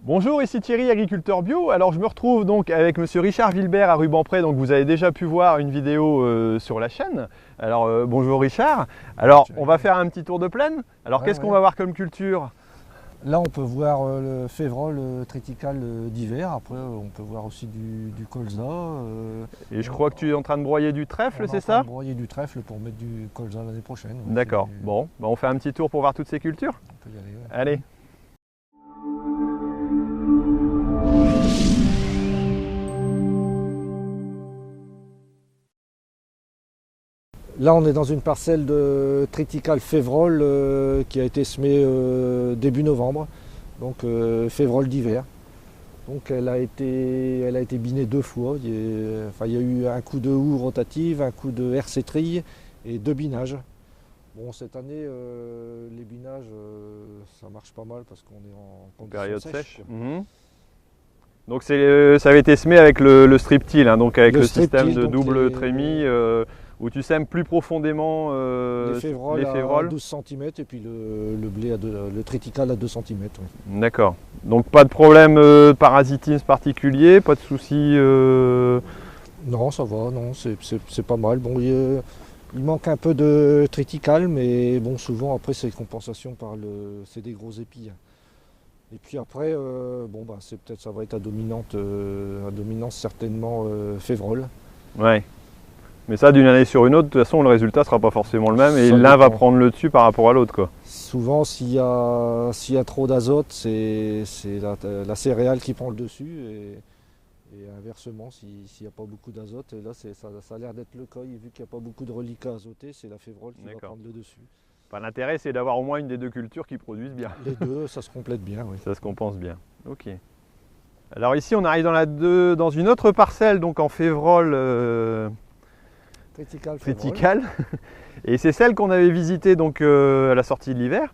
Bonjour, ici Thierry, agriculteur bio. Alors je me retrouve donc avec monsieur Richard Wilbert à Rubempré. Donc vous avez déjà pu voir une vidéo sur la chaîne. Alors bonjour Richard. Alors on va faire un petit tour de plaine. Alors qu'est-ce qu'on va voir comme culture? Là on peut voir le févrole triticale d'hiver. Après on peut voir aussi du colza. Et je crois que tu es en train de broyer du trèfle, c'est ça? Broyer du trèfle pour mettre du colza l'année prochaine. Ouais. D'accord. Bon, bah, on fait un petit tour pour voir toutes ces cultures. On peut y aller. Ouais. Allez. Là on est dans une parcelle de triticale févrole qui a été semée début novembre, donc févrole d'hiver. Donc elle a été binée deux fois. Il y a eu un coup de houe rotative, un coup de RC trille et deux binages. Bon, cette année, les binages, ça marche pas mal parce qu'on est en Période sèche. sèche. Donc ça avait été semé avec le strip-till, hein, donc avec le système de double trémie où tu sèmes plus profondément les févroles à 12 cm et puis le blé, le triticale à 2 cm. Oui. D'accord. Donc pas de problème de parasitisme particulier, pas de soucis Non, ça va, non, c'est pas mal. Bon, il manque un peu de triticale, mais bon, souvent après c'est compensation par c'est des gros épis. Et puis après, bon, bah, ça va être à dominance certainement févrole. Ouais. Mais ça, d'une année sur une autre, de toute façon, le résultat sera pas forcément le même et l'un va prendre le dessus par rapport à l'autre, quoi. Souvent, s'il y a trop d'azote, c'est la céréale qui prend le dessus et inversement, s'il n'y a pas beaucoup d'azote, là, ça a l'air d'être le cas. Vu qu'il n'y a pas beaucoup de reliquats azotés, c'est la févrole qui va prendre le dessus. Enfin, l'intérêt, c'est d'avoir au moins une des deux cultures qui produisent bien. Les deux, ça se complète bien, oui. Ça se compense bien. Ok. Alors ici, on arrive dans une autre parcelle, donc en févrole triticale. Et c'est celle qu'on avait visitée donc, à la sortie de l'hiver.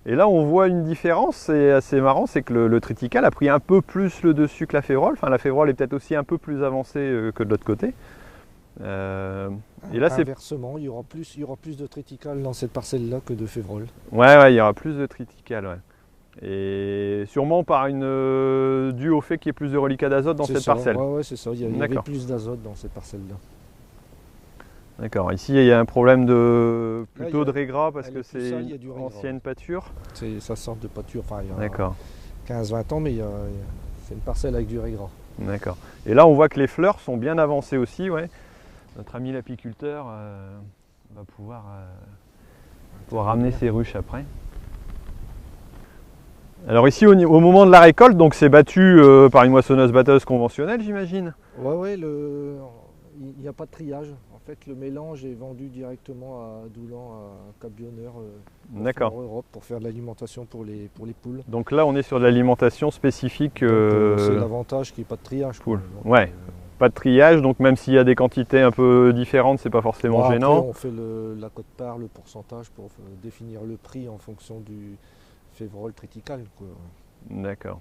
Et là, on voit une différence, c'est assez marrant, c'est que le triticale a pris un peu plus le dessus que la févrole. Enfin, la févrole est peut-être aussi un peu plus avancée que de l'autre côté. Et là, inversement, il y aura plus de triticale dans cette parcelle-là que de févrole. Ouais, il y aura plus de triticale, ouais. Et sûrement dû au fait qu'il y ait plus de reliquats d'azote dans cette parcelle. Ouais, c'est ça. Il y avait plus d'azote dans cette parcelle-là. D'accord. Ici, il y a un problème plutôt de régras parce que c'est ancienne pâture. Ça sort de pâture. Enfin, il y a 15-20 ans, mais c'est une parcelle avec du régras. D'accord. Et là, on voit que les fleurs sont bien avancées aussi. Ouais. Notre ami l'apiculteur va pouvoir ramener ses ruches après. Alors ici, au moment de la récolte, donc c'est battu par une moissonneuse-batteuse conventionnelle, j'imagine. Ouais, il n'y a pas de triage. En fait, le mélange est vendu directement à Doulan, à Cap-Bionneur, en Europe, pour faire de l'alimentation pour les poules. Donc là, on est sur de l'alimentation spécifique. C'est l'avantage qu'il n'y ait pas de triage. Poule. Ouais. Pas de triage, donc même s'il y a des quantités un peu différentes, c'est pas forcément gênant. Après, on fait la cote-part, le pourcentage pour définir le prix en fonction du févrole triticale. D'accord.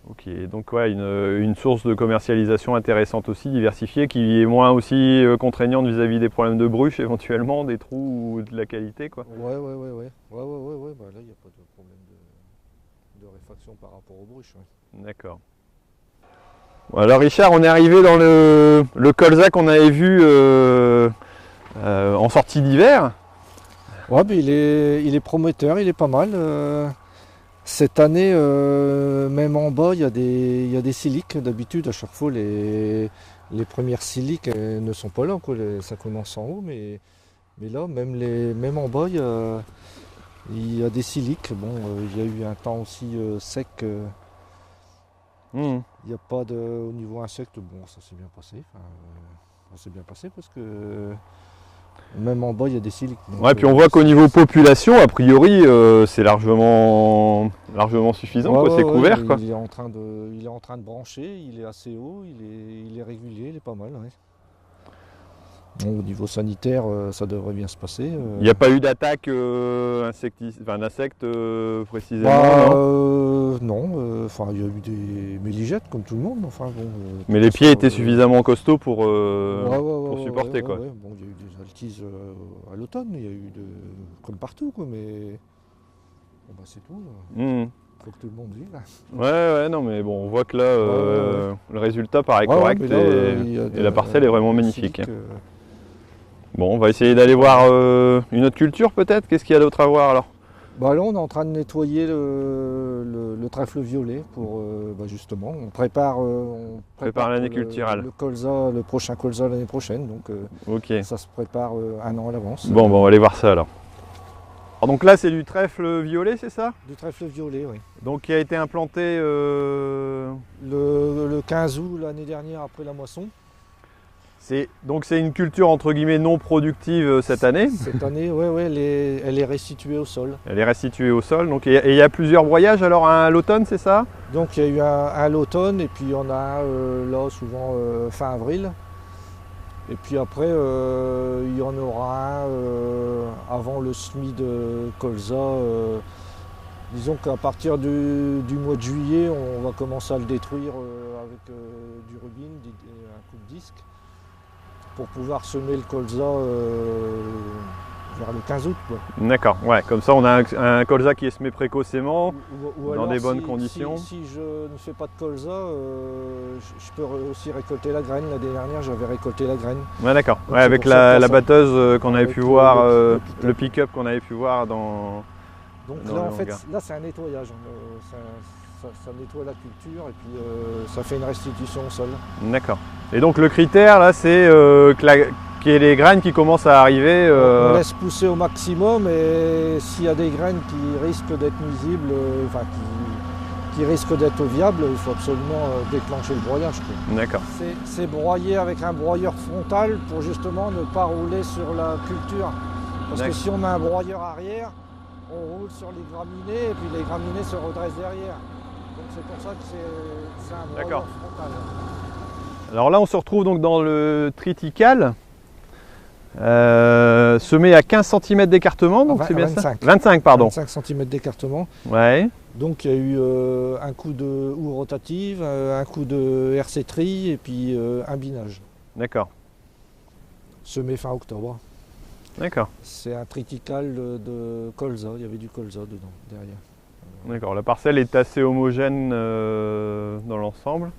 Ok, donc ouais, une source de commercialisation intéressante aussi, diversifiée, qui est moins aussi contraignante vis-à-vis des problèmes de bruche éventuellement, des trous ou de la qualité, quoi. Ouais. Bah, là, il n'y a pas de problème de réfaction par rapport aux bruches. Ouais. D'accord. Alors Richard, on est arrivé dans le colza qu'on avait vu en sortie d'hiver. Ouais, il est prometteur, il est pas mal. Cette année, même en bas, il y a des siliques. D'habitude, à chaque fois, les premières siliques ne sont pas là, quoi. Ça commence en haut, mais là, même en bas, il y a des siliques. Bon, il y a eu un temps aussi sec. Il n'y a pas au niveau insectes, bon, ça s'est bien passé. Ça s'est bien passé parce que même en bas, il y a des siliques. Ouais, puis on voit qu'au niveau population, a priori, c'est largement suffisant, c'est couvert. Quoi. Il est en train de brancher, il est assez haut, il est régulier, il est pas mal. Ouais. Bon, au niveau sanitaire, ça devrait bien se passer. Il n'y a pas eu d'attaque d'insectes précisément? Non, il y a eu des méligettes comme tout le monde. Mais les pieds étaient suffisamment costauds pour supporter. Quoi. Bon, il y a eu des altises à l'automne, il y a eu comme partout, quoi, mais bon, c'est tout. faut que tout le monde vive. Ouais, non, mais bon, on voit que là, le résultat paraît Ouais, correct mais là, et la parcelle est vraiment magnifique. silique, Bon, on va essayer d'aller voir une autre culture peut-être. Qu'est-ce qu'il y a d'autre à voir alors? Bah là, on est en train de nettoyer le trèfle violet pour justement. On prépare l'année culturelle. Le prochain colza l'année prochaine. Donc Ok. ça se prépare un an à l'avance. Bon, on va aller voir ça alors. Alors, donc là, c'est du trèfle violet, c'est ça? Du trèfle violet, oui. Donc qui a été implanté Le 15 août l'année dernière après la moisson. Donc c'est une culture entre guillemets non productive cette année. Cette année, oui, elle est restituée au sol. Elle est restituée au sol. Donc, et il y a plusieurs broyages alors à l'automne, c'est ça? Donc il y a eu un à l'automne et puis on a là souvent fin avril. Et puis après il y en aura un avant le semis de colza. Disons qu'à partir du mois de juillet, on va commencer à le détruire avec du rubine, un coup de disque, pour pouvoir semer le colza vers le 15 août. D'accord, ouais, comme ça on a un colza qui est semé précocement, ou dans alors, des bonnes conditions. Si je ne fais pas de colza, je peux aussi récolter la graine. L'année dernière, j'avais récolté la graine. Ouais, d'accord, Donc, ouais, avec la batteuse qu'on avait pu voir, le pick-up qu'on avait pu voir dans... Donc là, en fait, là c'est un nettoyage. Ça nettoie la culture et puis ça fait une restitution au sol. D'accord. Et donc le critère là, c'est qu'il y ait les graines qui commencent à arriver. On laisse pousser au maximum et s'il y a des graines qui risquent d'être nuisibles, qui risquent d'être viables, il faut absolument déclencher le broyage. D'accord. C'est broyer avec un broyeur frontal pour justement ne pas rouler sur la culture. Parce que si on met un broyeur arrière, on roule sur les graminées et puis les graminées se redressent derrière. Donc c'est pour ça que c'est un broyeur frontal. Alors là on se retrouve donc dans le triticale, semé à 15 cm d'écartement, donc c'est bien 25. Ça 25, pardon. 25 cm d'écartement. Ouais. Donc il y a eu un coup de houe rotative, un coup de RC tri et puis un binage. D'accord. Semé fin octobre. D'accord. C'est un triticale de colza, il y avait du colza dedans, derrière. D'accord, la parcelle est assez homogène dans l'ensemble.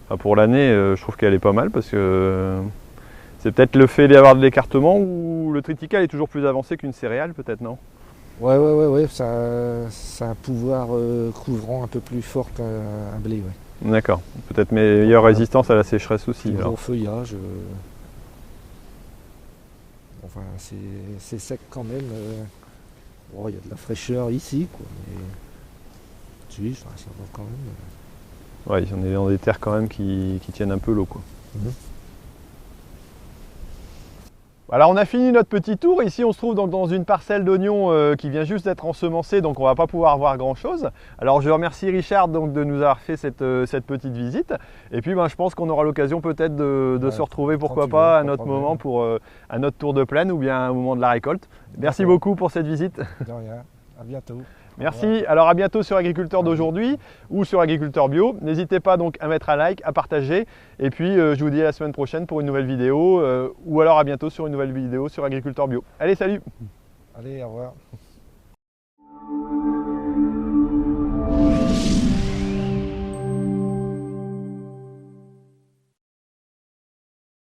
Enfin, pour l'année, je trouve qu'elle est pas mal parce que c'est peut-être le fait d'y avoir de l'écartement ou le triticale est toujours plus avancé qu'une céréale, peut-être, non? Ouais, ça a un pouvoir couvrant un peu plus fort qu'un blé. Ouais. D'accord, peut-être meilleure résistance à la sécheresse aussi. Toujours au feuillage. Enfin, c'est sec quand même. Bon, il y a de la fraîcheur ici, quoi. Mais si, ça va quand même. Ouais, on est dans des terres quand même qui tiennent un peu l'eau, quoi. Alors on a fini notre petit tour. Ici on se trouve donc dans une parcelle d'oignons qui vient juste d'être ensemencée, donc on va pas pouvoir voir grand chose. Alors je remercie Richard donc de nous avoir fait cette petite visite. Et puis je pense qu'on aura l'occasion peut-être de se retrouver, pourquoi pas, à un autre moment pour un autre tour de plaine ou bien au moment de la récolte. Merci beaucoup pour cette visite. De rien, à bientôt. Merci, alors à bientôt sur Agriculteur d'aujourd'hui ou sur Agriculteur Bio. N'hésitez pas donc à mettre un like, à partager. Et puis je vous dis à la semaine prochaine pour une nouvelle vidéo ou alors à bientôt sur une nouvelle vidéo sur Agriculteur Bio. Allez, salut! Allez, au revoir.